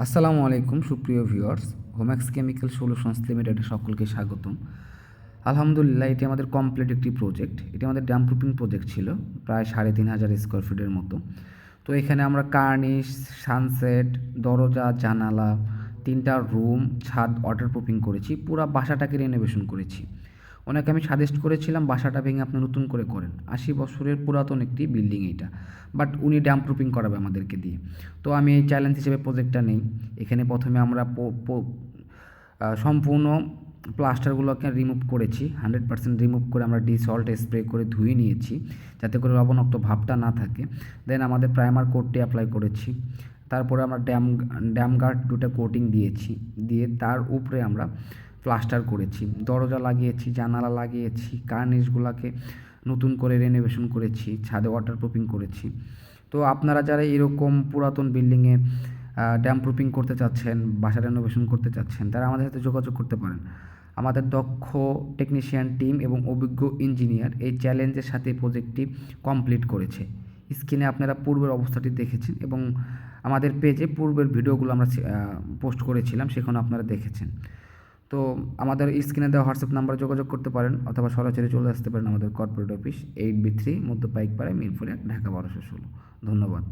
আসসালামু আলাইকুম সুপ্রিয় ভিউয়ার্স, হোম্যাক্স কেমিক্যাল সলিউশনস লিমিটেডে সকলকে স্বাগতম। আলহামদুলিল্লাহ, এটি আমাদের কমপ্লিট একটি প্রজেক্ট। এটি আমাদের ড্যাম প্রুফিং প্রজেক্ট ছিল, প্রায় 3,500 স্কোয়ার ফিটের মতো। তো এখানে আমরা কার্নিশ, সানসেট, দরজা, জানালা, 3টা রুম, ছাদ ওয়াটার প্রুফিং করেছি। পুরো বাসাটাকে রিনোভেশন করেছি। ওনাকে আমি সাজেস্ট করেছিলাম বাসাটা ভেঙে আপনি নতুন করে করেন, 80 বছরের পুরাতন একটি বিল্ডিং এইটা, বাট উনি ড্যাম প্রুফিং করাবে আমাদেরকে দিয়ে। তো আমি এই চ্যালেঞ্জ হিসেবে প্রজেক্টটা নেই। এখানে প্রথমে আমরা সম্পূর্ণ প্লাস্টারগুলোকে রিমুভ করেছি, 100% রিমুভ করে আমরা ডিসল্ট স্প্রে করে ধুয়ে নিয়েছি, যাতে করে লবণাক্ত ভাবটা না থাকে। দেন আমাদের প্রাইমার কোটটি অ্যাপ্লাই করেছি। তারপরে আমরা ড্যাম গার্ড 2টা কোটিং দিয়েছি, দিয়ে তার উপরে আমরা প্লাস্টার করেছি, দরজা লাগিয়েছি, জানালা লাগিয়েছি, কার্নিশগুলোকে নতুন করে রেনোভেশন করেছি, ছাদে ওয়াটার প্রুফিং করেছি। তো আপনারা যারা এরকম পুরাতন বিল্ডিংয়ে ড্যাম প্রুফিং করতে চাচ্ছেন, বাসা রেনোভেশন করতে চাচ্ছেন, তারা আমাদের সাথে যোগাযোগ করতে পারেন। আমাদের দক্ষ টেকনিশিয়ান টিম এবং অভিজ্ঞ ইঞ্জিনিয়ার এই চ্যালেঞ্জের সাথে প্রজেক্টটি কমপ্লিট করেছে। স্ক্রিনে আপনারা পূর্বের অবস্থাটি দেখেছেন এবং আমাদের পেজে পূর্বের ভিডিওগুলো আমরা পোস্ট করেছিলাম, সেখানে আপনারা দেখেছেন। তো আমাদের স্ক্রিনে দেওয়া হোয়াটসঅ্যাপ নাম্বারে যোগাযোগ করতে পারেন, অথবা সরাসরি চলে আসতে পারেন আমাদের কর্পোরেট অফিস, 8B3 মধ্য পাইকপাড়া, মিরপুর 1, ঢাকা 1216। ধন্যবাদ।